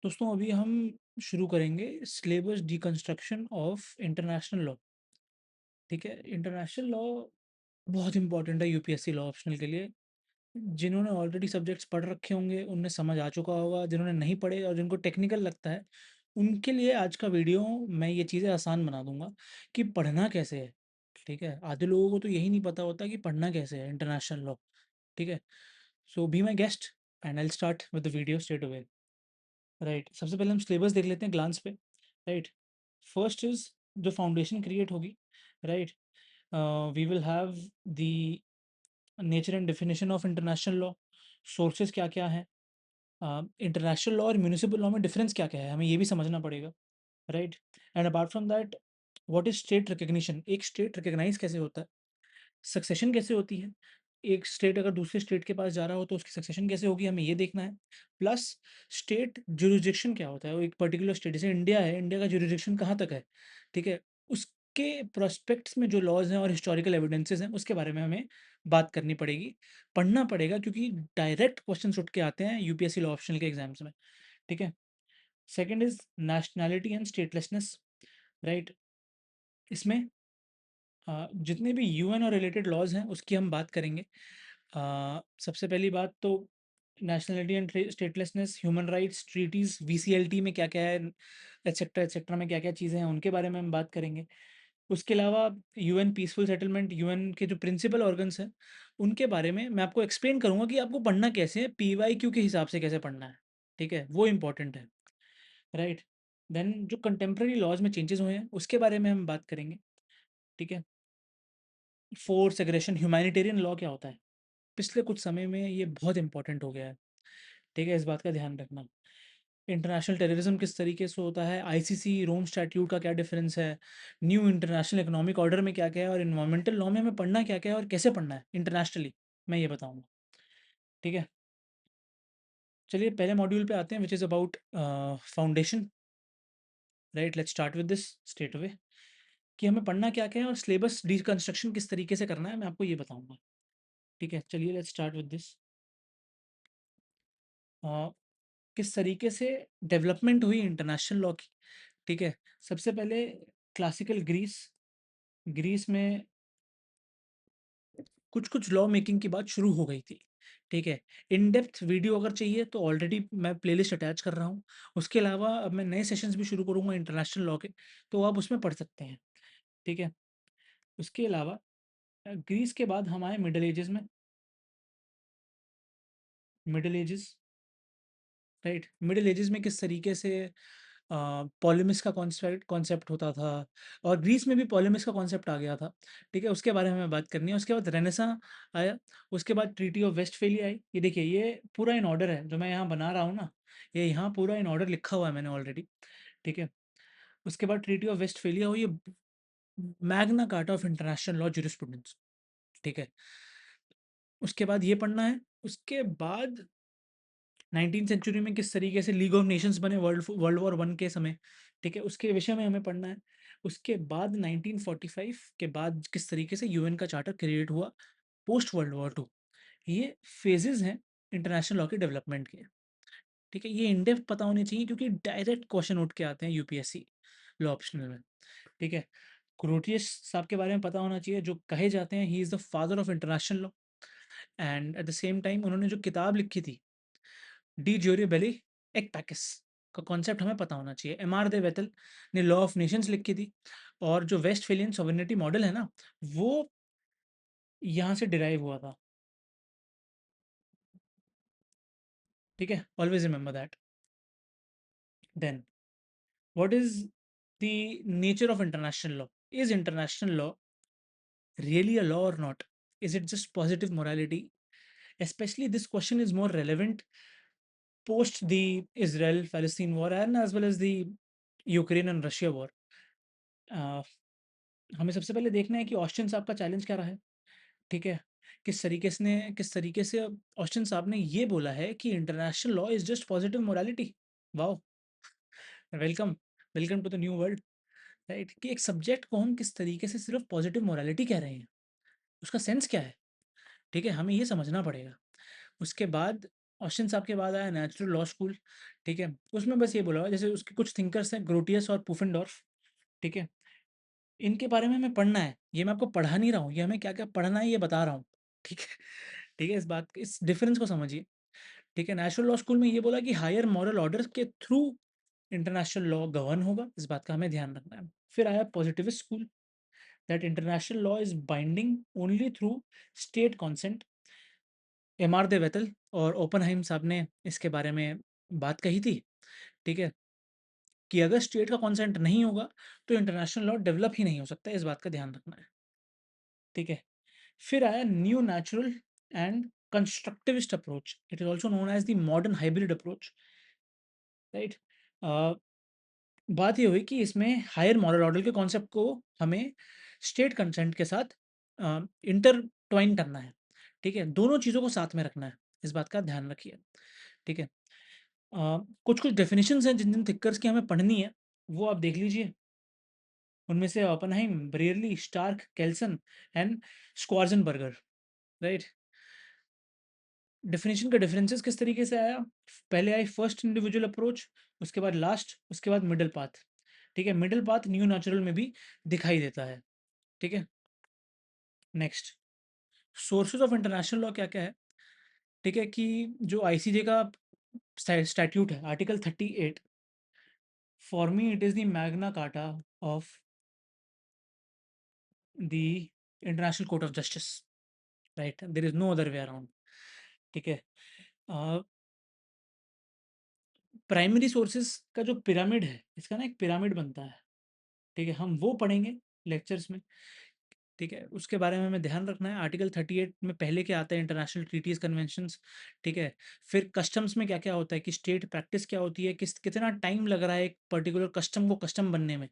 दोस्तों अभी हम शुरू करेंगे syllabus deconstruction of international law. ठीक है, इंटरनेशनल लॉ बहुत इंपॉर्टेंट है यूपीएससी लॉ ऑप्शनल के लिए। जिन्होंने ऑलरेडी सब्जेक्ट्स पढ़ रखे होंगे उन्हें समझ आ चुका होगा, जिन्होंने नहीं पढ़े और जिनको टेक्निकल लगता है उनके लिए आज का वीडियो मैं ये चीज़ें आसान बना दूंगा कि पढ़ना कैसे है। ठीक है, आधे लोगों को तो यही नहीं पता होता कि पढ़ना कैसे है इंटरनेशनल लॉ। ठीक है, so be my guest and I start with the video straight away. Right, सबसे पहले हम सिलेबस देख लेते हैं ग्लांस पे। राइट, फर्स्ट इज जो फाउंडेशन क्रिएट होगी। Right, we will have the nature and definition of international law, sources क्या क्या है, इंटरनेशनल लॉ और म्यूनिसिपल लॉ में डिफरेंस क्या क्या है, हमें ये भी समझना पड़ेगा। Right, and apart from that what is state recognition, एक स्टेट रिकग्नाइज कैसे होता है, सक्सेशन कैसे होती है, एक स्टेट अगर दूसरे स्टेट के पास जा रहा हो तो उसकी सक्सेशन कैसे होगी, हमें ये देखना है। प्लस स्टेट जुरिसडिक्शन क्या होता है, वो एक पर्टिकुलर स्टेट जैसे इंडिया है, इंडिया का जुरिसडिक्शन कहाँ तक है। ठीक है, उसके प्रोस्पेक्ट्स में जो लॉज हैं और हिस्टोरिकल एविडेंसेस हैं उसके बारे में हमें बात करनी पड़ेगी, पढ़ना पड़ेगा, क्योंकि डायरेक्ट क्वेश्चन उठ के आते हैं यूपीएससी लॉ ऑप्शनल के एग्जाम्स में। ठीक है, second is nationality and statelessness. Right, इसमें जितने भी यूएन और रिलेटेड लॉज हैं उसकी हम बात करेंगे। सबसे पहली बात तो nationality and statelessness, human rights treaties, VCLT में क्या क्या है, एटसेट्रा में क्या क्या चीज़ें हैं उनके बारे में हम बात करेंगे। उसके अलावा यूएन पीसफुल सेटलमेंट, यूएन के जो प्रिंसिपल ऑर्गन्स हैं उनके बारे में मैं आपको एक्सप्लेन करूंगा कि आपको पढ़ना कैसे है, पीवाईक्यू के हिसाब से कैसे पढ़ना है। ठीक है, वो इंपॉर्टेंट है। राइट, देन जो कंटेम्प्रेरी लॉज में चेंजेस हुए हैं उसके बारे में हम बात करेंगे। ठीक है, फोर्स एग्रेशन, ह्यूमैनिटेरियन लॉ क्या होता है, पिछले कुछ समय में ये बहुत इंपॉर्टेंट हो गया है। ठीक है, इस बात का ध्यान रखना। इंटरनेशनल टेररिज्म किस तरीके से होता है, आईसीसी रोम स्टैट्यूट का क्या डिफरेंस है, न्यू इंटरनेशनल इकोनॉमिक ऑर्डर में क्या क्या है, और इन्वायरमेंटल लॉ में हमें पढ़ना क्या क्या है और कैसे पढ़ना है इंटरनेशनली, मैं ये बताऊंगा। ठीक है, चलिए पहले मॉड्यूल पे आते हैं which is about foundation. Right, let's start with this straight away कि हमें पढ़ना क्या क्या है और सिलेबस डिकंस्ट्रक्शन किस तरीके से करना है मैं आपको ये बताऊंगा। ठीक है, चलिए लेट्स स्टार्ट विद दिस। किस तरीके से डेवलपमेंट हुई इंटरनेशनल लॉ की। ठीक है, सबसे पहले क्लासिकल ग्रीस, ग्रीस में कुछ कुछ लॉ मेकिंग की बात शुरू हो गई थी। ठीक है, इन डेप्थ वीडियो अगर चाहिए तो ऑलरेडी मैं प्लेलिस्ट अटैच कर रहा हूँ। उसके अलावा अब मैं नए सेशंस भी शुरू करूँगा इंटरनेशनल लॉ के, तो आप उसमें पढ़ सकते हैं। ठीक है, उसके अलावा ग्रीस के बाद हम आए मिडल एजेस में। Middle edges, right, middle edges में किस तरीके से पॉलेमिस का कॉन्सेप्ट कॉन्सेप्ट होता था, और ग्रीस में भी पॉलेमिस का कॉन्सेप्ट आ गया था। ठीक है, उसके बारे में हमें बात करनी है। उसके बाद रेनेसा आया, उसके बाद ट्रीटी ऑफ वेस्टफेलिया आई। ये देखिए, ये पूरा इन ऑर्डर है जो मैं यहाँ बना रहा हूँ ना, ये यहाँ पूरा इन ऑर्डर लिखा हुआ है मैंने ऑलरेडी। ठीक है, उसके बाद ट्रीटी ऑफ वेस्टफेलिया हुई, Magna Carta of international law jurisprudence. ठीक है, उसके बाद ये पढ़ना है। उसके बाद 19th सेंचुरी में किस तरीके से लीग ऑफ नेशंस बने वर्ल्ड वर्ल्ड वॉर वन के समय। ठीक है, उसके विषय में हमें पढ़ना है। उसके बाद 1945 के बाद किस तरीके से यूएन का चार्टर क्रिएट हुआ पोस्ट वर्ल्ड वॉर टू। ये फेजेस हैं इंटरनेशनल लॉ के डेवलपमेंट के। ठीक है, ये इन डेप्थ पता होने चाहिए क्योंकि डायरेक्ट क्वेश्चन उठ के आते हैं यूपीएससी लॉ ऑप्शनल में। ठीक है, ग्रोटियस साहब के बारे में पता होना चाहिए, जो कहे जाते हैं he is the father of international law. And eight the same time उन्होंने जो किताब लिखी थी डी ज्यूरी बेली एक पैकेस का कॉन्सेप्ट हमें पता होना चाहिए। एम आर दे वेटल ने लॉ ऑफ नेशंस लिखी थी, और जो वेस्टफेलियन सॉवरेनिटी मॉडल है ना, वो यहाँ से डिराइव हुआ था। ठीक है, always remember that. Then what is the nature of international law, is international law really a law or not, is it just positive morality, especially this question is more relevant post the Israel Palestine war and as well as the Ukraine and Russia war. uh, हमें सबसे पहले देखना है कि Austin साहब का challenge क्या रहा है। ठीक है, किस तरीके से ऑस्टिन साहब ने ये बोला है कि international law is just positive morality. Wow, welcome, welcome to the new world. Right, कि एक सब्जेक्ट को हम किस तरीके से सिर्फ पॉजिटिव मोरालिटी कह रहे हैं, उसका सेंस क्या है। ठीक है, हमें ये समझना पड़ेगा। उसके बाद ऑस्टिन साहब के बाद आया नेचुरल लॉ स्कूल, ठीक है? उसमें बस ये बोला हुआ है जैसे उसके कुछ थिंकर्स हैं ग्रोटियस और पुफेनडॉर्फ, ठीक है? इनके बारे में हमें पढ़ना है, ये मैं आपको पढ़ा नहीं रहा हूँ, ये हमें क्या-क्या पढ़ना है ये बता रहा हूँ, ठीक है? ठीक है? इस डिफरेंस को समझिए, ठीक है? नेचुरल लॉ स्कूल में ये बोला कि हायर मॉरल ऑर्डर के थ्रू इंटरनेशनल लॉ गवर्न होगा, इस बात का हमें ध्यान रखना है। फिर आया positivist school that international law is binding only through state consent. Emer. De Vattel और ओपेनहाइम साहब ने इसके बारे में बात कही थी, ठीक है? कि अगर स्टेट का कंसेंट नहीं होगा, तो इंटरनेशनल लॉ डेवलप ही नहीं हो सकता है, इस बात का ध्यान रखना है, ठीक है? फिर आया new natural and constructivist approach, it is also known as the modern hybrid approach, right? Uh, बात ये हुई कि इसमें हायर मॉरल ऑर्डर के कॉन्सेप्ट को हमें स्टेट कंसेंट के साथ इंटरट्वाइन करना है, ठीक है? दोनों चीज़ों को साथ में रखना है, इस बात का ध्यान रखिए, ठीक है? कुछ-कुछ डेफिनिशंस हैं जिन-जिन थिंकर्स की हमें पढ़नी है, वो आप देख लीजिए। उनमें से Oppenheim, Brierly, Starke, Kelsen and Schwarzenberger, right? Definition का डिफरेंसेस किस तरीके से आया? पहले आई फर्स्ट इंडिविजुअल अप्रोच, उसके बाद लास्ट, उसके बाद मिडल पाथ, ठीक है? मिडल पाथ न्यू नेचुरल में भी दिखाई देता है, ठीक है? Next, sources of international law क्या-क्या है? ठीक है? कि जो आईसीजे का स्टैट्यूट है, article 38, for me it is the Magna Carta of the International Court of Justice, right? There is no other way around, ठीक है? अ, प्राइमरी सोर्सेज़ का जो पिरामिड है, इसका ना एक पिरामिड बनता है, ठीक है? हम वो पढ़ेंगे लेक्चर्स में, ठीक है? उसके बारे में हमें ध्यान रखना है। आर्टिकल 38 में पहले क्या आता है, इंटरनेशनल ट्रीटीज़, कन्वेंशंस, ठीक है? फिर कस्टम्स में क्या-क्या होता है कि स्टेट प्रैक्टिस क्या होती है, कितना टाइम लग रहा है एक पर्टिकुलर कस्टम को कस्टम बनने में।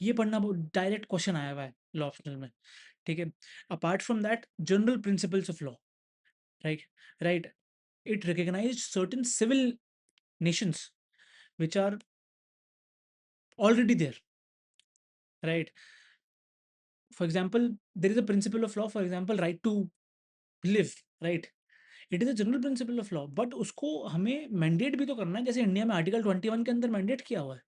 ये पढ़ना बहुत डायरेक्ट क्वेश्चन आया हुआ है लॉ ऑप्शनल में, ठीक है? Apart from that general principles of law, right? Right, it recognized certain civil nations which are already there, right? For example, there is a principle of law, for example, right to live, right? It is a general principle of law, but उसको हमें mandate भी तो करना है, जैसे India में article 21 के अंदर मैंडेट किया हुआ है,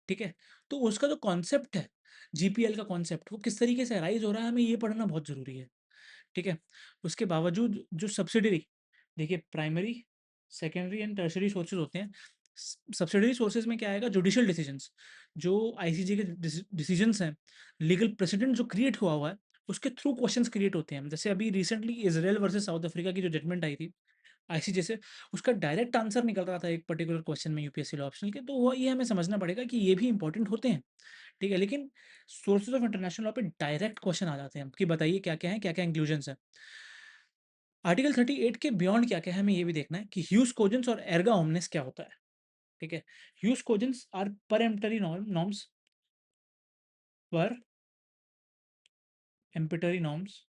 ठीक है? तो उसका जो कॉन्सेप्ट है, जीपीएल का कॉन्सेप्ट, वो किस तरीके से अराइज़ हो रहा है, हमें ये पढ़ना बहुत ज़रूरी है, ठीक है? उसके बावजूद जो सब्सिडियरी, देखिए primary, secondary and tertiary sources होते हैं। सब्सिडियरी सोर्सेज़ में क्या आएगा, जुडिशियल डिसीजंस, जो आईसीजे के डिसीजंस हैं, लीगल प्रेसिडेंट जो क्रिएट हुआ है, उसके थ्रू क्वेश्चंस क्रिएट होते हैं। जैसे अभी recently Israel versus south Africa की जो जजमेंट आई थी आईसीजे से, उसका डायरेक्ट आंसर निकल रहा था एक पर्टिकुलर क्वेश्चन में यूपीएससी लॉ ऑप्शनल के, तो वो ये हमें समझना पड़ेगा कि ये भी इंपॉर्टेंट होते हैं, ठीक है? लेकिन सोर्सेज़ ऑफ इंटरनेशनल लॉ पे डायरेक्ट क्वेश्चन आ जाते हैं कि बताइए क्या-क्या है, क्या-क्या इंक्लूजन्स हैं। आर्टिकल 38 के बियॉन्ड क्या-क्या है, हमें ये भी देखना है कि ह्यूस कोजेंस और एर्गा ओमनेस क्या होता है, ठीक है? ह्यूस कोजेंस आर परएम्पटरी नॉर्म्स, परएम्पटरी नॉर्म्स,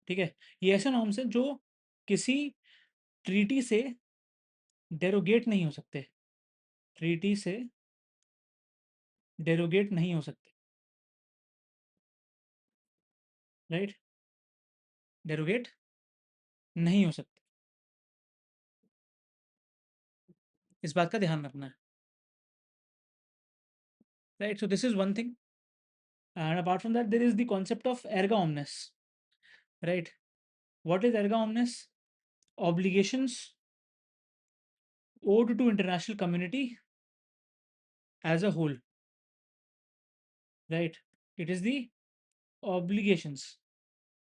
ठीक है? ये ऐसे नॉर्म्स हैं जो किसी ट्रीटी से डेरोगेट नहीं हो सकते, ट्रीटी से डेरोगेट नहीं हो सकते, राइट? डेरोगेट नहीं हो सकते, इस बात का ध्यान रखना है, right? So this is one thing and apart from that there is the concept of erga omnes, right? What is erga omnes? Obligations owed to international community as a whole, right? It is the obligations,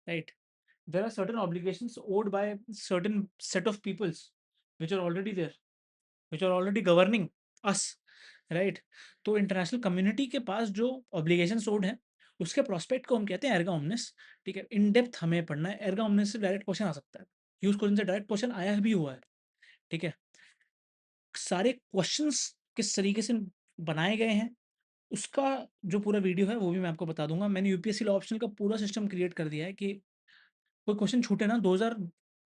right? There are certain obligations owed by certain set of peoples which are already there, which are already governing us, right? तो international community के पास जो obligations owed हैं, उसके prospect को हम कहते हैं एर्गा ओमनेस, ठीक है? इन डेप्थ हमें पढ़ना है, एर्गा ओमनेस से डायरेक्ट क्वेश्चन आ सकता है, यूज क्वेश्चन से डायरेक्ट क्वेश्चन आया भी हुआ है, ठीक है? सारे क्वेश्चंस किस तरीके से बनाए गए हैं, उसका जो पूरा वीडियो है वो भी मैं आपको बता दूँगा। मैंने यूपीएससी लॉ ऑप्शनल का पूरा सिस्टम क्रिएट कर दिया है कि कोई क्वेश्चन छूटे ना, 2000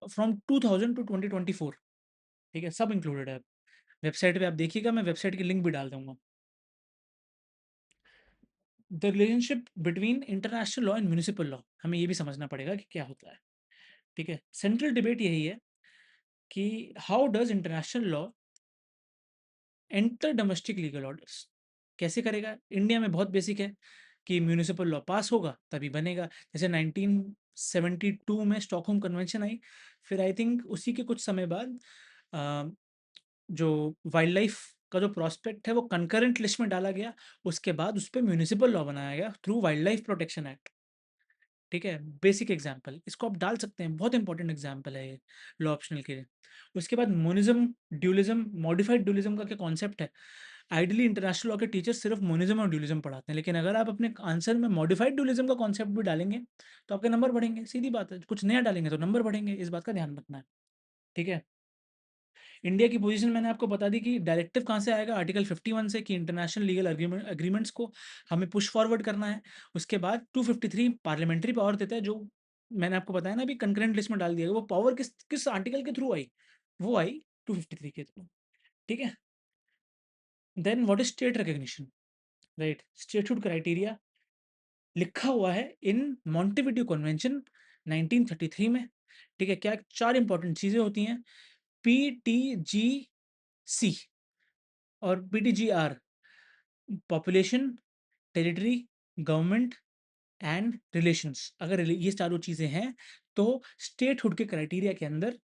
फ्रॉम 2000 टू 2024, ठीक है? सब इंक्लूडेड है। वेबसाइट पे आप देखिएगा, मैं वेबसाइट की लिंक भी डाल दूँगा। The relationship between international law and municipal law, हमें ये भी समझना पड़ेगा कि क्या होता है। ठीक है? सेंट्रल डिबेट यही है कि how does international law enter domestic legal orders? कैसे करेगा? इंडिया में बहुत बेसिक है कि म्युनिसिपल लॉ पास होगा तभी बनेगा। जैसे 1972 में स्टॉकहोम कन्वेंशन आई, फिर आई थिंक उसी के कुछ समय बाद अ, जो वाइल्ड लाइफ का जो प्रॉस्पेक्ट है वो कंकरेंट लिस्ट में डाला गया, उसके बाद उस पे म्युनिसिपल लॉ बनाया गया through wild life protection act. ठीक है? बेसिक एग्ज़ाम्पल, इसको आप डाल सकते हैं, बहुत इंपॉर्टेंट एग्ज़ाम्पल है ये लॉ ऑप्शनल के लिए। उसके बाद मोनिज़्म, ड्यूलिज़्म, मॉडिफाइड ड्यूलिज़्म का क्या कॉन्सेप्ट है? आइडियली इंटरनेशनल लॉ के टीचर्स सिर्फ मोनिज़्म और ड्यूलिज़्म पढ़ाते हैं, लेकिन अगर आप अपने आंसर में मॉडिफाइड ड्यूलिज़्म का कॉन्सेप्ट भी डालेंगे, तो आपके नंबर बढ़ेंगे, सीधी बात है। कुछ नया डालेंगे तो नंबर बढ़ेंगे, इस बात का ध्यान रखना है। ठीक है? इंडिया की पोजीशन मैंने आपको बता दी कि डायरेक्टिव कहाँ से आएगा, आर्टिकल 51 से, कि इंटरनेशनल लीगल एग्रीमेंट्स को हमें पुश फॉरवर्ड करना है। उसके बाद 253 पार्लियामेंट्री पावर देता है, जो मैंने आपको बताया ना अभी कंकरेंट लिस्ट में डाल दिया गया। वो पावर किस किस आर्टिकल के थ्रू आई? वो आई 253 के थ्रू। ठीक है? Then what is state recognition? Right, statehood criteria लिखा हुआ है इन मॉन्टेविडियो कन्वेंशन 1933 में। ठीक है? क्या 4 इंपॉर्टेंट चीज़ें होती हैं, पीटीजीसी और PTGR, population, territory, government and relations. अगर ये चारों चीज़ें हैं, तो स्टेटहुड के क्राइटेरिया के अंदर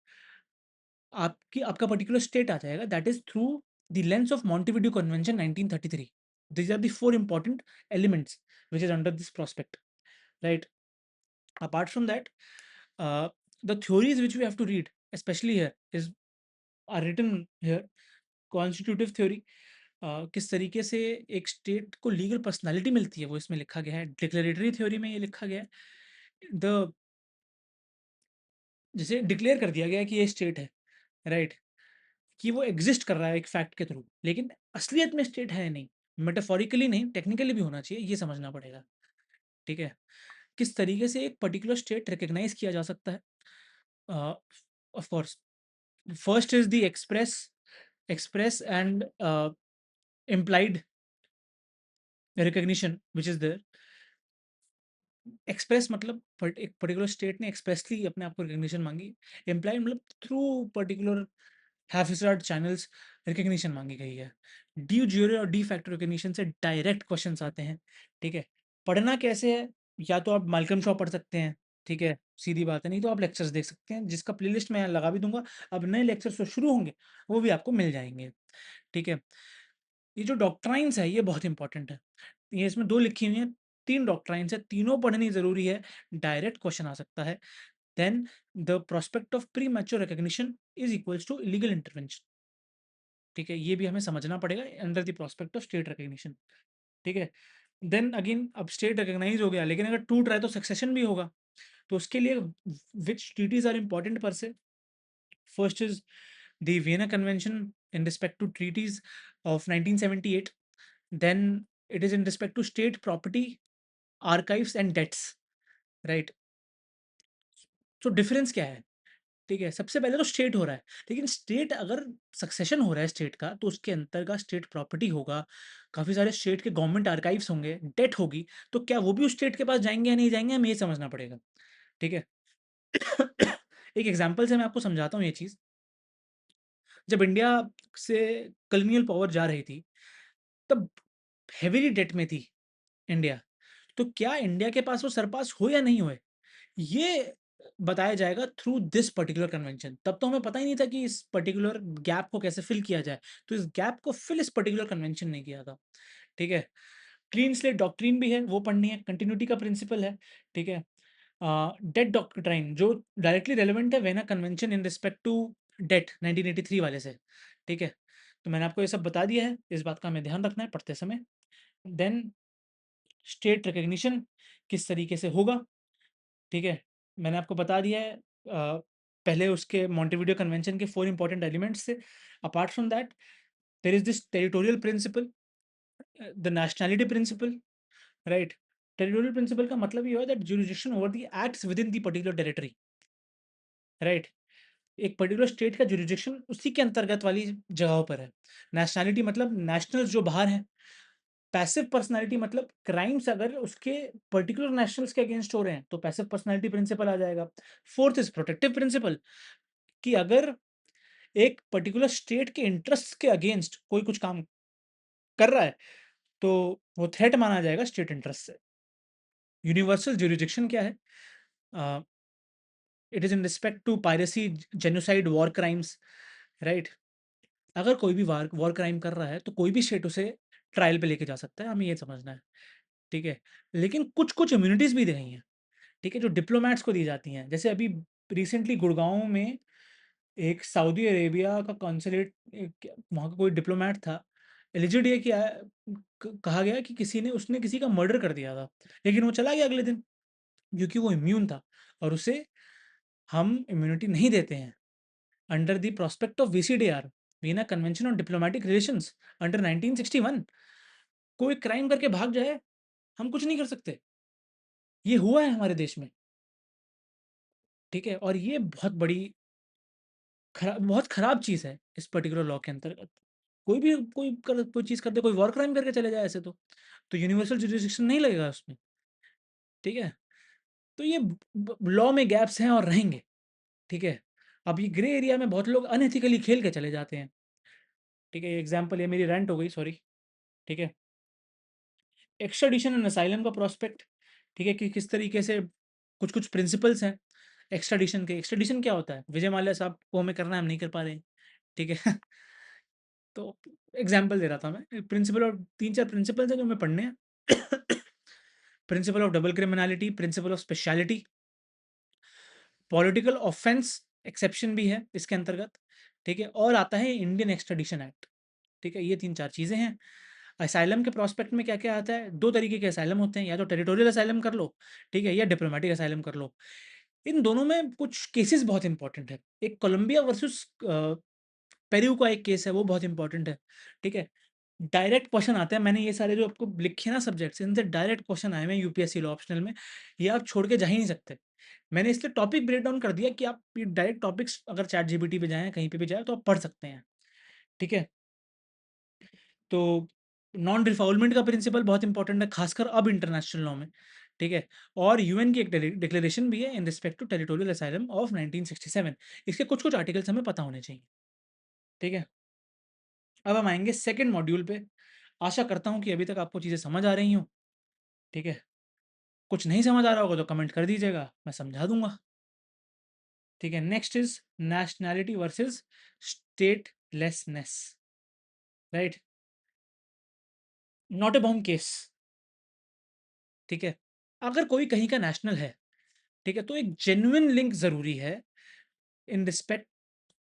आपका पर्टिकुलर स्टेट आ जाएगा, that is through the lens of Montevideo convention 1933। These are the 4 important elements which is under this prospect, right? Apart from that, the theories which we have to read, especially here, is are written here. Constitutive theory, किस तरीके से एक state को legal personality मिलती है वो इसमें लिखा गया है। डिक्लेरेटरी थ्योरी में ये लिखा गया है, द जैसे डिक्लेयर कर दिया गया है कि ये स्टेट है, राइट? कि वो एग्जिस्ट कर रहा है एक फैक्ट के थ्रू, लेकिन असलियत में स्टेट है नहीं, मेटाफोरिकली नहीं, टेक्निकली भी होना चाहिए, ये समझना पड़ेगा। ठीक है? किस तरीके से एक पर्टिकुलर स्टेट रिकग्नाइज किया जा सकता है? Of course, first is the express and implied recognition which is there. Express मतलब एक पर्टिकुलर स्टेट ने एक्सप्रेसली अपने आप को रिकग्निशन मांगी। इम्प्लाई मतलब थ्रू पर्टिकुलर हैफिज़र्ड चैनल्स रिकग्निशन मांगी गई है। डी ज्यूरे और डी फैक्टर रिकग्निशन से डायरेक्ट क्वेश्चंस आते हैं। ठीक है? पढ़ना कैसे है? या तो आप माल्कम शॉ पढ़ सकते हैं, ठीक है? सीधी बात है, नहीं तो आप लेक्चर्स देख सकते हैं, जिसका प्लेलिस्ट मैं यहाँ लगा भी दूँगा। अब नए लेक्चर्स जो शुरू होंगे, वो भी आपको मिल जाएँगे। ठीक है? ये जो डॉक्ट्राइन्स है, ये बहुत इंपॉर्टेंट है। ये इसमें 2 लिखी हुई हैं, 3 डॉक्ट्राइन्स हैं, तीनों पढ़नी ज़रूरी है, डायरेक्ट क्वेश्चन आ सकता है। Then the prospect of premature recognition is equals to illegal intervention. ठीक है? ये भी हमें समझना पड़ेगा under the prospect of state recognition. ठीक है? देन अगेन, अब स्टेट रिकॉग्नाइज़ हो गया, लेकिन अगर टूट रहा है तो सक्सेशन भी होगा। तो उसके लिए which treaties are important per se? First is the Vienna convention in respect to treaties of 1978। Then it is in respect to state property, archives and debts, right? तो डिफरेंस क्या है? ठीक है? सबसे पहले तो स्टेट हो रहा है, लेकिन स्टेट अगर सक्सेशन हो रहा है स्टेट का, तो उसके अंतर्गत स्टेट प्रॉपर्टी होगा, काफ़ी सारे स्टेट के गवर्नमेंट आर्काइव्स होंगे, डेट होगी, तो क्या वो भी उस स्टेट के पास जाएँगे या नहीं जाएँगे, हमें ये समझना पड़ेगा। ठीक है? एक एग्ज़ाम्पल से मैं आपको समझाता हूँ ये चीज़। जब इंडिया से कॉलोनियल पावर जा रही थी, तब हेवीली डेट में थी इंडिया। तो क्या इंडिया के पास वो सरपास हो या नहीं हुए, ये बताया जाएगा थ्रू दिस पर्टिकुलर कन्वेंशन। तब तो हमें पता ही नहीं था कि इस पर्टिकुलर गैप को कैसे फिल किया जाए। तो इस गैप को फिल इस पर्टिकुलर कन्वेंशन ने किया था। ठीक है? क्लीन स्लेट डॉक्ट्रिन भी है, वो पढ़नी है, कंटिन्यूटी का प्रिंसिपल है। ठीक है? डेट डॉक्ट्राइन जो डायरेक्टली रेलेवेंट है Vienna convention in respect to that 1983 वाले से। ठीक है? तो मैंने आपको ये सब बता दिया है, इस बात का हमें ध्यान रखना है पढ़ते समय। देन स्टेट रिकॉग्निशन किस तरीके से होगा, ठीक है? मैंने आपको बता दिया है, पहले उसके मॉन्टेविडियो कन्वेंशन के 4 इंपॉर्टेंट एलिमेंट्स थे। Apart from that, there is this territorial principle, the nationality principle, right? Territorial principle का मतलब ये है that jurisdiction over the acts within the particular territory, right? एक पर्टिकुलर स्टेट का ज्यूरिसडिक्शन उसी के अंतर्गत वाली जगहों पर है। नेशनैलिटी मतलब नेशनल्स जो बाहर हैं, पैसिव पर्सनैलिटी मतलब क्राइम्स अगर उसके पर्टिकुलर नेशनल्स के अगेंस्ट हो रहे हैं, तो पैसिव पर्सनैलिटी प्रिंसिपल आ जाएगा। फोर्थ इज़ प्रोटेक्टिव प्रिंसिपल, कि अगर एक पर्टिकुलर स्टेट के इंटरेस्ट्स के अगेंस्ट कोई कुछ काम कर रहा है, तो वो थ्रेट माना जाएगा स्टेट इंटरेस्ट से। यूनिवर्सल ज्यूरिसडिक्शन क्या है? Uh, it is in respect to piracy, genocide, war crimes, right? अगर कोई भी वॉर क्राइम कर रहा है, तो कोई भी स्टेट उसे ट्रायल पे लेके जा सकता है, हमें ये समझना है, ठीक है? लेकिन कुछ-कुछ इम्यूनिटीज़ भी दी गई हैं, ठीक है? जो डिप्लोमैट्स को दी जाती हैं। जैसे अभी रिसेंटली गुड़गाँव में एक सऊदी अरेबिया का कॉन्सुलेट, एक वहाँ का कोई डिप्लोमैट था, एलिजिड ये किया कहा गया कि उसने किसी का मर्डर कर दिया था, लेकिन वो चला गया अगले दिन, क्योंकि वो इम्यून था और उसे हम इम्यूनिटी नहीं देते हैं under the prospect of VCDR, Vienna convention on diplomatic relations, under 1961। कोई क्राइम करके भाग जाए, हम कुछ नहीं कर सकते। ये हुआ है हमारे देश में, ठीक है? और ये बहुत खराब चीज़ है इस पर्टिकुलर लॉ के अंतर्गत। कोई चीज़ कर दे, कोई वॉर क्राइम करके चले जाए ऐसे तो यूनिवर्सल जुरिसडिक्शन नहीं लगेगा उसमें, ठीक है? तो ये ब लॉ में गैप्स हैं और रहेंगे, ठीक है? अब ये ग्रे एरिया में बहुत लोग अनएथिकली खेल के चले जाते हैं, ठीक है? एग्ज़ाम्पल, ये मेरी रैंट हो गई, सॉरी, ठीक है? एक्स्ट्राडिशन एंड असाइलम का प्रोस्पेक्ट, ठीक है? कि किस तरीके से कुछ-कुछ प्रिंसिपल्स हैं एक्स्ट्राडिशन के। एक्स्ट्राडिशन क्या होता है? विजय माल्या साहब को हमें करना है, हम नहीं कर पा रहे हैं, ठीक है? तो एग्ज़ाम्पल दे रहा था मैं। प्रिंसिपल ऑफ 3-4 प्रिंसिपल्स हैं जो हमें पढ़ने हैं। Principle of double criminality, principle of speciality, political offence exception भी है इसके अंतर्गत, ठीक है? और आता है इंडियन एक्स्ट्राडिशन एक्ट, ठीक है? ये 3-4 चीज़ें हैं। असाइलम के प्रोस्पेक्ट में क्या-क्या आता है? 2 तरीके के असाइलम होते हैं, या तो टेरिटोरियल असाइलम कर लो, ठीक है? या डिप्लोमैटिक असाइलम कर लो। इन दोनों में कुछ केसेस बहुत इंपॉर्टेंट है। एक कोलंबिया वर्सेस पेरू का एक केस है, वो बहुत इंपॉर्टेंट है, ठीक है? डायरेक्ट क्वेश्चन आते हैं, मैंने ये सारे जो आपको लिखे ना सब्जेक्ट्स, इनसे डायरेक्ट क्वेश्चन आए हुए हैं यूपीएससी लॉ ऑप्शनल में, ये आप छोड़ के जा ही नहीं सकते। मैंने इसलिए टॉपिक ब्रेक डाउन कर दिया कि आप ये डायरेक्ट टॉपिक्स अगर चैट जीपीटी पे जाएँ, कहीं पे भी जाएँ, तो आप पढ़ सकते हैं, ठीक है? तो नॉन रिफाउलमेंट का प्रिंसिपल बहुत इंपॉर्टेंट है, खासकर अब इंटरनेशनल लॉ में, ठीक है? और यूएन की एक डिक्लेरेशन भी है in respect to territorial asylum of 1967। इसके कुछ-कुछ आर्टिकल्स हमें पता होने चाहिए, ठीक है? अब हम आएँगे सेकंड मॉड्यूल पे। आशा करता हूँ कि अभी तक आपको चीज़ें समझ आ रही हों, ठीक है? कुछ नहीं समझ आ रहा होगा तो कमेंट कर दीजिएगा, मैं समझा दूँगा, ठीक है? Next is nationality versus statelessness, right? Not a bomb case, ठीक है? अगर कोई कहीं का नेशनल है, ठीक है? तो एक जेन्युइन लिंक ज़रूरी है इन रिस्पेक्ट,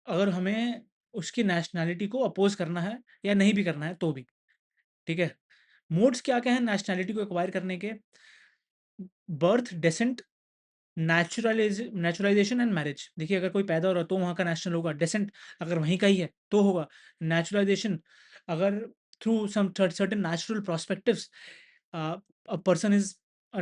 अगर हमें उसकी नेशनैलिटी को अपोज़ करना है या नहीं भी करना है तो भी, ठीक है? मोड्स क्या-क्या हैं नेशनैलिटी को एक्वायर करने के? Birth, descent, naturalisation and marriage. देखिए, अगर कोई पैदा हो रहा है तो वहाँ का नेशनल होगा, डेसेंट अगर वहीं का ही है तो होगा, नेचुरलाइज़ेशन अगर through some certain natural perspectives a person is a,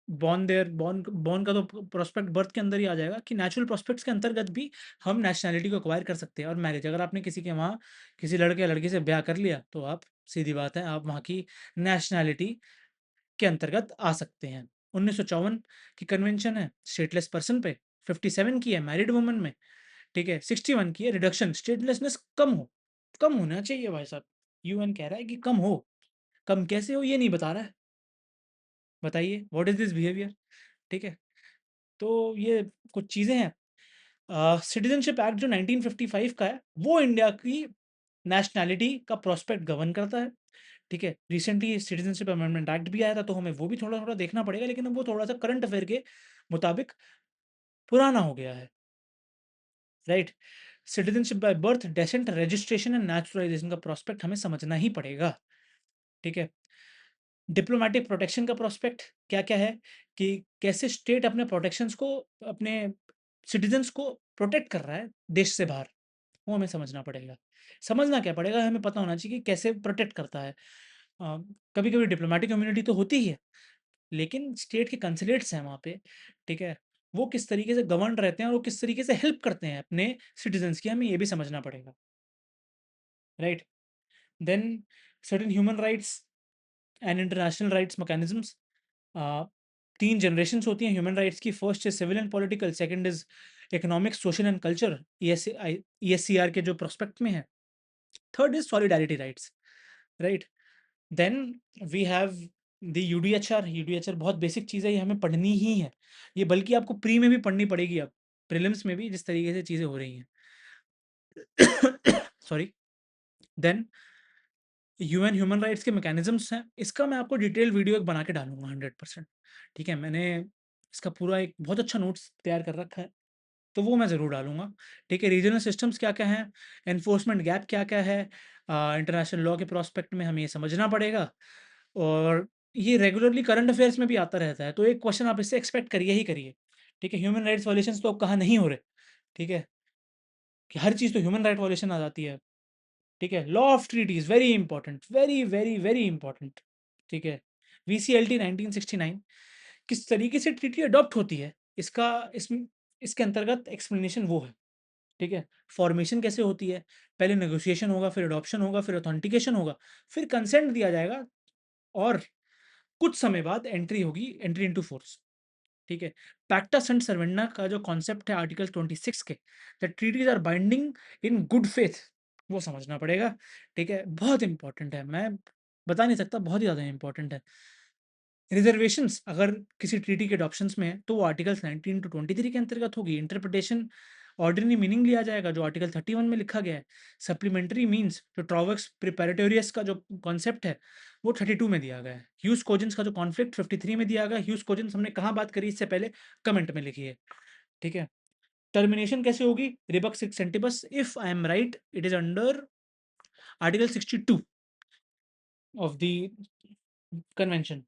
born there, born का तो प्रोस्पेक्ट बर्थ के अंदर ही आ जाएगा, कि नेचुरल प्रोस्पेक्ट्स के अंतर्गत भी हम नेशनैलिटी को एक्वायर कर सकते हैं। और मैरिज, अगर आपने किसी के वहाँ किसी लड़के या लड़की से ब्याह कर लिया, तो आप, सीधी बात है, आप वहाँ की नेशनैलिटी के अंतर्गत आ सकते हैं। 1954 की कन्वेंशन है स्टेटलेस पर्सन पे, 57 की है मैरिड वुमन में, ठीक है? 61 की है रिडक्शन, स्टेटलेसनेस कम होना चाहिए भाई साहब। यूएन कह रहा है कि कम हो, कम कैसे हो ये नहीं बता रहा है। बताइए, व्हाट इज़ दिस बिहेवियर? ठीक है? तो ये कुछ चीज़ें हैं। सिटीज़नशिप एक्ट जो 1955 का है, वो इंडिया की नेशनैलिटी का प्रोस्पेक्ट गवर्न करता है, ठीक है? रिसेंटली सिटीज़नशिप अमेंडमेंट एक्ट भी आया था, तो हमें वो भी थोड़ा-थोड़ा देखना पड़ेगा, लेकिन अब वो थोड़ा-सा करंट अफेयर के मुताबिक पुराना हो गया है, right? Citizenship by birth, descent, registration and naturalisation का प्रोस्पेक्ट हमें समझना ही पड़ेगा, ठीक है? डिप्लोमैटिक प्रोटेक्शन का प्रोस्पेक्ट क्या-क्या है, कि कैसे स्टेट अपने प्रोटेक्शंस को, अपने सिटीज़न्स को प्रोटेक्ट कर रहा है देश से बाहर, वो हमें समझना पड़ेगा। समझना क्या पड़ेगा, हमें पता होना चाहिए कि कैसे प्रोटेक्ट करता है। अ, कभी-कभी डिप्लोमैटिक इम्यूनिटी तो होती ही है, लेकिन स्टेट के कंसुलेट्स हैं वहाँ पे, ठीक है? वो किस तरीके से गवर्न रहते हैं और वो किस तरीके से हेल्प करते हैं अपने सिटीज़न्स की, हमें ये भी समझना पड़ेगा, right? Then certain human rights, and international rights mechanisms. 3 generations होती हैं ह्यूमन राइट्स की। First is civil and political, second is economic, social and culture, ESCR के जो प्रोस्पेक्ट में है। Third is solidarity rights, right? Then we have the UDHR. UDHR बहुत basic चीज़ है, ये हमें पढ़नी ही है। ये बल्कि आपको प्री में भी पढ़नी पड़ेगी अब, प्रीलिम्स में भी जिस तरीके से चीज़ें हो रही हैं। Sorry. Then UN human rights के मैकेनिज्म्स हैं, इसका मैं आपको डिटेल वीडियो एक बना के डालूँगा 100%। ठीक है? मैंने इसका पूरा एक बहुत अच्छा नोट्स तैयार कर रखा है, तो वो मैं ज़रूर डालूँगा। ठीक है? रीजनल सिस्टम्स क्या-क्या हैं, एनफोर्समेंट गैप क्या-क्या है, इंटरनेशनल लॉ के प्रोस्पेक्ट में हमें ये समझना पड़ेगा। और ये रेगुलरली करंट अफेयर्स में भी आता रहता है, तो एक क्वेश्चन आप इससे एक्सपेक्ट करिए ही करिए। ठीक है? ह्यूमन राइट्स वायलेशंस तो अब कहाँ नहीं हो रहे। ठीक है? कि हर चीज़ तो ह्यूमन राइट वायलेशन आ जाती है। ठीक है? Law of treaties very important, very, very, very important. ठीक है? वीसीएलटी 1969 किस तरीके से ट्रीटी अडॉप्ट होती है, इसका इसमें इसके अंतर्गत एक्सप्लेनेशन वो है। ठीक है? फॉर्मेशन कैसे होती है, पहले नेगोशिएशन होगा, फिर अडॉप्शन होगा, फिर ऑथेंटिकेशन होगा, फिर कंसेंट दिया जाएगा और कुछ समय बाद एंट्री होगी, एंट्री इनटू फोर्स। ठीक है? पैक्टा सन्ट सर्वेन्ना का जो कॉन्सेप्ट है आर्टिकल 26 के, the treaties are binding in good faith, वो समझना पड़ेगा। ठीक है? बहुत इंपॉर्टेंट है, मैं बता नहीं सकता, बहुत ही ज़्यादा इंपॉर्टेंट है। रिजर्वेशंस अगर किसी ट्रीटी के अडॉप्शंस में है, तो वो आर्टिकल्स 19 टू 23 के अंतर्गत होगी। इंटरप्रिटेशन ऑर्डिनरी मीनिंग लिया जाएगा, जो आर्टिकल 31 में लिखा गया है। सप्लीमेंट्री मीन्स जो ट्रॉवर्स प्रिपेरेटोरियस का जो कॉन्सेप्ट है, वो 32 में दिया गया है। ह्यूज कोजेंस का जो कॉन्फ्लिक्ट 53 में दिया गया है। ह्यूज कोजेंस हमने कहाँ बात करी इससे पहले, कमेंट में लिखिए। ठीक है? टर्मिनेशन कैसे होगी, रिबक्स सेंटिबस, if I am right it is under article 62 of the convention.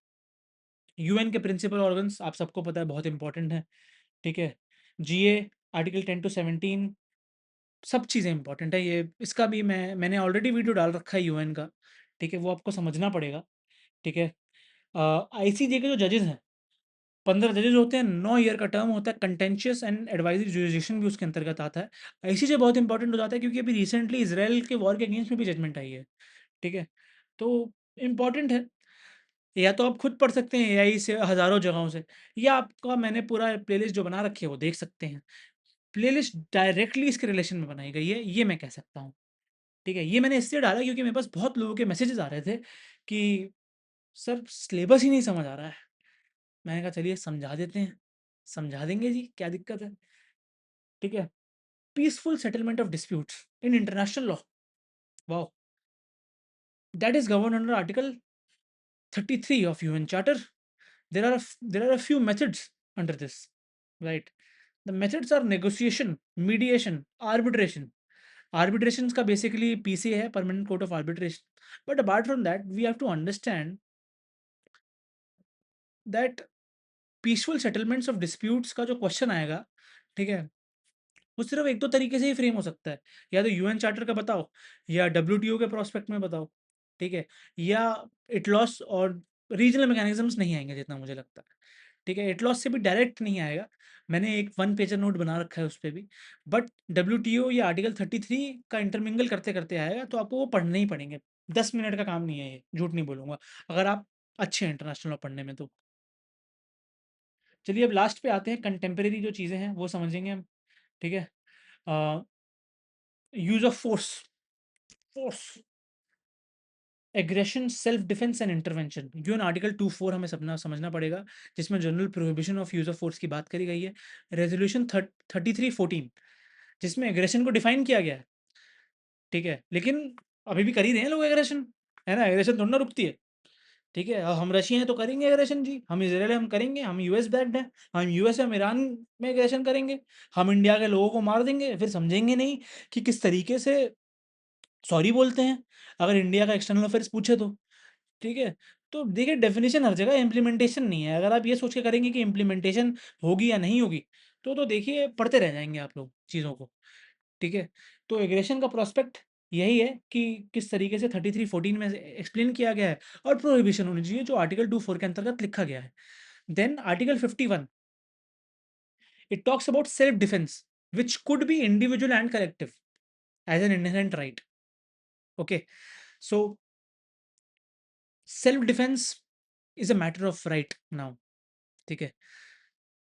UN के प्रिंसिपल ऑर्गन्स आप सबको पता है, बहुत इंपॉर्टेंट है। ठीक है? जीए आर्टिकल 10 टू 17, सब चीज़ें इंपॉर्टेंट है। ये इसका भी मैंने ऑलरेडी वीडियो डाल रखा है यूएन का। ठीक है? वो आपको समझना पड़ेगा। ठीक है? आईसीजे के जो जजेस हैं, 15 जजेस होते हैं, 9 ईयर का टर्म होता है। कंटेंशियस एंड एडवाइजरी जुरिसडिक्शन भी उसके अंतर्गत आता है। आईसीजे बहुत इंपॉर्टेंट हो जाता है क्योंकि अभी रिसेंटली इसराइल के वॉर के अगेंस्ट में भी जजमेंट आई है। ठीक है? तो इम्पॉर्टेंट है। या तो आप खुद पढ़ सकते हैं एआई से हज़ारों जगहों से, या आपका मैंने पूरा प्लेलिस्ट जो बना रखी है वो देख सकते हैं। प्लेलिस्ट डायरेक्टली इसके रिलेशन में बनाई गई है, ये मैं कह सकता हूँ। ठीक है? ये मैंने इसलिए डाला क्योंकि मेरे पास बहुत लोगों के मैसेजेस आ रहे थे कि सर सिलेबस ही नहीं समझ आ रहा है। मैंने कहा चलिए समझा देते हैं। समझा देंगे जी, क्या दिक्कत है? ठीक है? Peaceful settlement of disputes in international law, wow! That is governed under article 33 of UN Charter. There are a few methods under this, right? The methods are negotiation, mediation, arbitration. Arbitrations का basically PC है, permanent court of arbitration. But apart from that, we have to understand that peaceful settlements of disputes का जो question आएगा, ठीक है, वो सिर्फ एक दो तरीके से ही फ्रेम हो सकता है। या तो यूएन चार्टर का बताओ, या डब्ल्यूटीओ के प्रोस्पेक्ट में बताओ। ठीक है? या इटलॉस और रीजनल मैकेनिज्म्स नहीं आएंगे जितना मुझे लगता है। ठीक है? इटलॉस से भी डायरेक्ट नहीं आएगा। मैंने एक वन पेजर नोट बना रखा है उस पे भी। बट डब्ल्यूटीओ या आर्टिकल 33 का इंटरमिंगल करते करते आएगा, तो आपको वो पढ़ने ही पड़ेंगे। 10 मिनट का काम नहीं है ये, झूठ नहीं बोलूंगा, अगर आप अच्छे हैं इंटरनेशनल लॉ पढ़ने में तो। चलिए अब लास्ट पे आते हैं, कंटेम्प्रेरी जो चीज़ें हैं वो समझेंगे हम। ठीक है? Use of force, force, aggression, self defence and intervention, जो इन आर्टिकल 24 हमें सपना समझना पड़ेगा, जिसमें general prohibition of use of force की बात करी गई है। रेजोल्यूशन 3314, जिसमें एग्रेशन को डिफाइन किया गया है। ठीक है? लेकिन अभी भी कर ही रहे हैं लोग एग्रेशन, है ना? एग्रेशन थोड़ी ना रुकती है। ठीक है? हम रशिया हैं तो करेंगे एग्रेशन जी, हम इसराइल है हम करेंगे, हम यूएस बैक्ड हैं, हम यूएस हम ईरान में एग्रेशन करेंगे, हम इंडिया के लोगों को मार देंगे, फिर समझेंगे नहीं कि किस तरीके से सॉरी बोलते हैं, अगर इंडिया का एक्सटर्नल अफेयर्स पूछे तो। ठीक है? तो देखिए डेफ़िनिशन हर जगह है, इम्प्लीमेंटेशन नहीं है। अगर आप ये सोच के करेंगे कि इम्प्लीमेंटेशन होगी या नहीं होगी, तो देखिए पढ़ते रह जाएँगे आप लोग चीज़ों को। ठीक है? तो एग्रेशन का प्रोस्पेक्ट यही है कि किस तरीके से 3314 में एक्सप्लेन किया गया है, और प्रोहिबिशन होनी चाहिए जो आर्टिकल 24 के अंतर्गत लिखा गया है। Then article 51, it talks about self defence which could be individual and collective as an inherent right. Okay? So self defence is a matter of right now, ठीक है,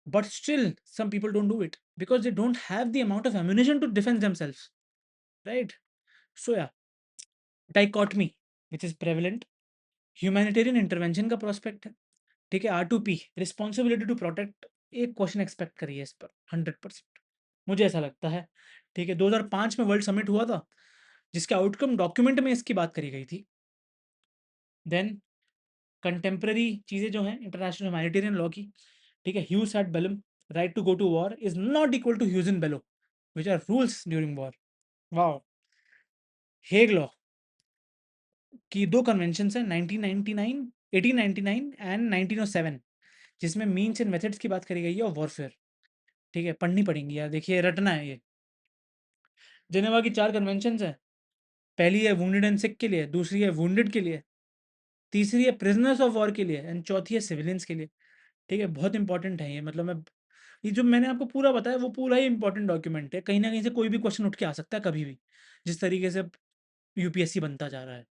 but still some people don't do it because they don't have the amount of ammunition to defend themselves, right? So yeah, dichotomy which is prevalent, humanitarian intervention का prospect है, ठीक है, R2P responsibility to protect, एक question expect करिए इस पर 100%, मुझे ऐसा लगता है, ठीक है। 2005 में वर्ल्ड समिट हुआ था जिसके आउटकम डॉक्यूमेंट में इसकी बात करी गई थी। देन कंटेम्प्रेरी चीज़ें जो हैं इंटरनेशनल ह्यूमैनिटेरियन लॉ की, ठीक है, ह्यूस एट बेलम, right to go to war is not equal to ह्यूज इन बेलो which are rules during war. Wow. Hague law की दो कन्वेंशन हैं, 1999, 1899 एंड 1907, जिसमें मीन्स एंड मेथड्स की बात करी गई है और वॉरफेयर, ठीक है, पढ़नी पड़ेंगी यार, देखिए रटना है ये। जेनेवा की 4 कन्वेंशंस हैं, पहली है वुंडेड एंड सिक के लिए, दूसरी है वुंडेड के लिए, तीसरी है प्रिजनर्स ऑफ वॉर के लिए एंड चौथी है सिविलियंस के लिए, ठीक है। बहुत इंपॉर्टेंट है ये, मतलब मैं ये जो मैंने आपको पूरा बताया वो पूरा ही इंपॉर्टेंट डॉक्यूमेंट है, कहीं ना कहीं से कोई भी क्वेश्चन उठ के आ सकता है कभी भी, जिस तरीके से यूपीएससी बनता जा रहा है,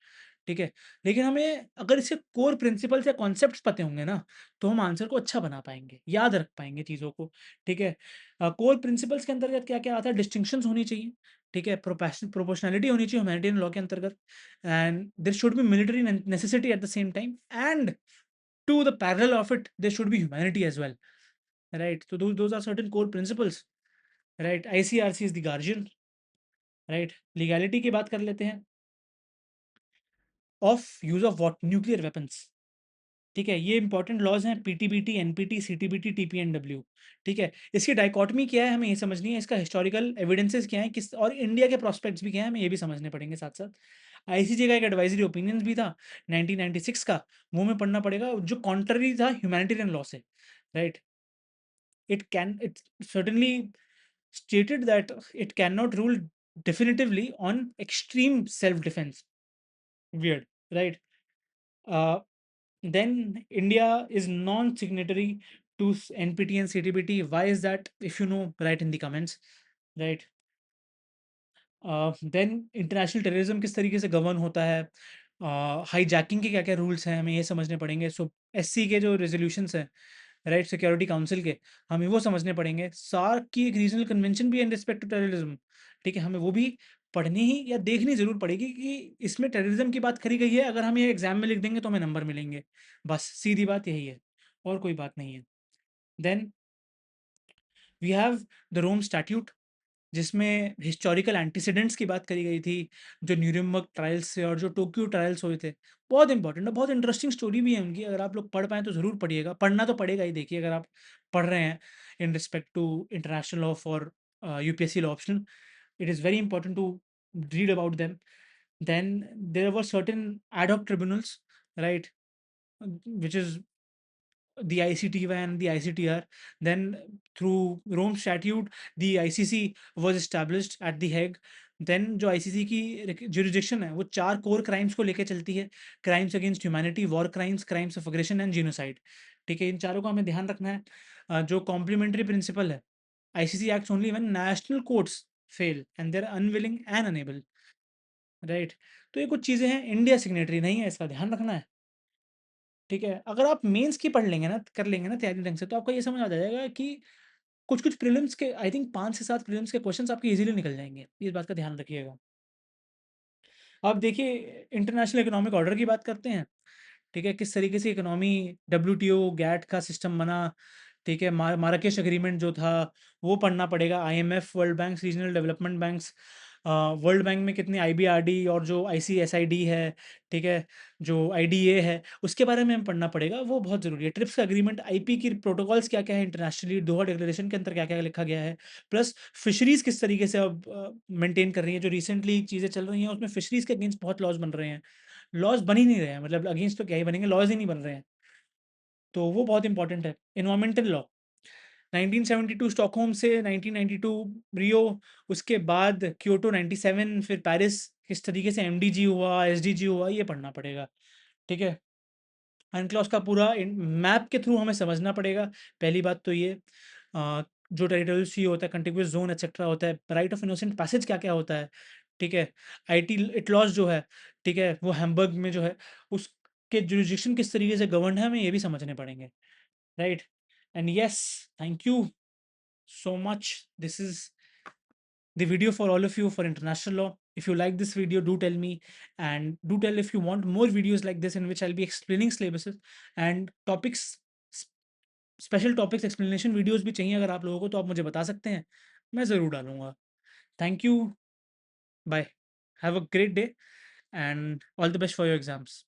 ठीक है। लेकिन हमें अगर इसके कोर प्रिंसिपल्स या कॉन्सेप्ट्स पते होंगे ना, तो हम आंसर को अच्छा बना पाएंगे, याद रख पाएंगे चीज़ों को, ठीक है। कोर प्रिंसिपल्स के अंतर्गत क्या क्या आता है, डिस्टिंक्शंस होनी चाहिए, ठीक है, प्रोपोर्शनैलिटी होनी चाहिए ह्यूमैनिटेरियन लॉ के अंतर्गत, and there should be military necessity at the same time, and to the parallel of it there should be humanity as well, right. तो those are certain core principles, right. ICRC is the guardian, right. Legality की बात कर लेते हैं, of use of what nuclear weapons, ठीक है, ये important laws हैं, पीटीबीटी, एनपीटी, सीटीबीटी, टीपीएनडब्ल्यू, ठीक है। इसकी डाइकॉटमी क्या है हमें ये समझनी है, इसका हिस्टोरिकल एविडेंसेस क्या है, किस और इंडिया के प्रोस्पेक्ट्स भी क्या है हमें ये भी समझने पड़ेंगे साथ साथ। आईसीजे का एक एडवाइजरी ओपिनियंस भी था 1996 का, वो में पढ़ना पड़ेगा, जो कॉन्ट्ररी था ह्यूमैनिटेरियन लॉ से, right. It certainly stated that it cannot rule definitively on extreme self defense, weird, right? uh, then India is non-signatory to NPT and CTBT. Why is that? If you know, write in the comments, right? Then international terrorism किस तरीके से govern होता है, hijacking के क्या क्या rules हैं हमें ये समझने पड़ेंगे। सो एससी के जो रेजोल्यूशंस हैं, राइट, सिक्योरिटी काउंसिल के, हमें वो समझने पड़ेंगे। सार्क की एक रीजनल कन्वेंशन भी है इन रिस्पेक्ट टू टेररिज्म, ठीक है, हमें वो भी पढ़नी ही या देखनी जरूर पड़ेगी कि इसमें टेररिज्म की बात करी गई है, अगर हम ये एग्जाम में लिख देंगे तो हमें नंबर मिलेंगे, बस सीधी बात यही है, और कोई बात नहीं है। Then we have the Rome statute, जिसमें हिस्टोरिकल एंटीसीडेंट्स की बात करी गई थी, जो न्यूरेमबर्ग ट्रायल्स से और जो टोक्यो ट्रायल्स हुए थे। बहुत इंपॉर्टेंट है, बहुत इंटरेस्टिंग स्टोरी भी है उनकी, अगर आप लोग पढ़ पाएँ तो ज़रूर पढ़िएगा, पढ़ना तो पड़ेगा ही, देखिए अगर आप पढ़ रहे हैं in respect to international law for UPSC law optional, it is very important to read about them. Then there were certain ad hoc tribunals, right, which is the ICTY and the ICTR. Then through Rome Statute, the ICC was established at the Hague. Then जो ICC की jurisdiction है वो 4 core crimes को लेके चलती है, crimes against humanity, war crimes, crimes of aggression and genocide, ठीक है। इन चारों का हमें ध्यान रखना है। जो कॉम्प्लीमेंट्री प्रिंसिपल है, ICC acts only when national courts fail and they are unwilling and unable, right. तो ये कुछ चीज़ें हैं, इंडिया सिग्नेटरी नहीं है, इसका ध्यान रखना है, ठीक है। अगर आप मेंस की पढ़ लेंगे ना, कर लेंगे ना तैयारी ढंग से, तो आपको ये समझ आ जाएगा कि कुछ-कुछ प्रीलिम्स के आई थिंक 5 से 7 प्रीलिम्स के क्वेश्चंस आपके ईज़िली निकल जाएँगे। इस बात का ध्यान रखिएगा। अब देखिए इंटरनेशनल इकोनॉमिक ऑर्डर की बात करते हैं, ठीक है? किस तरीके से इकोनॉमी डब्ल्यूटीओ, गैट का सिस्टम बना, ठीक है? माराकेश एग्रीमेंट जो था, वो पढ़ना पड़ेगा। IMF, world banks, regional development banks, world bank में कितने आईबीआरडी और जो आईसीएसआईडी है, ठीक है? जो आईडीए है, उसके बारे में हमें पढ़ना पड़ेगा, वो बहुत ज़रूरी है। ट्रिप्स का एग्रीमेंट, आईपी की प्रोटोकॉल्स क्या-क्या है इंटरनेशनली, दोहा डिक्लेरेशन के अंदर क्या-क्या लिखा गया है, प्लस फिशरीज़ किस तरीके से अब मेंटेन कर रही है। जो रिसेंटली चीज़ें चल रही हैं, उसमें फिशरीज़ के अगेंस्ट बहुत लॉज़ बन रहे हैं। लॉज़ बन ही नहीं रहे हैं, मतलब अगेंस्ट तो क्या ही बनेंगे, लॉज़ ही नहीं बन रहे हैं। तो वो बहुत इंपॉर्टेंट है। एनवायरमेंटल लॉ, 1972 स्टॉकहोम से 1992 रियो, उसके बाद क्योटो 97, फिर पेरिस, किस तरीके से एमडीजी हुआ, एसडीजी हुआ, ये पढ़ना पड़ेगा, ठीक है। अनक्लॉस का पूरा मैप के थ्रू हमें समझना पड़ेगा। पहली बात तो ये, जो टेरिटोरियल सी होता है, कंटिगुअस जोन एक्सेट्रा होता है, राइट ऑफ इनोसेंट पैसेज क्या-क्या होता है, ठीक है। आईटी इटलॉज जो है, ठीक है, वो हैम्बर्ग में जो है, उस के जुरिसडिक्शन किस तरीके से गवर्न्ड है, हमें ये भी समझने पड़ेंगे, right? And yes, thank you so much. This is the video for all of you for international law. If you like this video, do tell me, and do tell if you want more videos like this in which I'll be explaining syllabuses and topics, special topics explanation videos भी चाहिए अगर आप लोगों को, तो आप मुझे बता सकते हैं, मैं ज़रूर डालूँगा। Thank you, bye. Have a great day and all the best for your exams.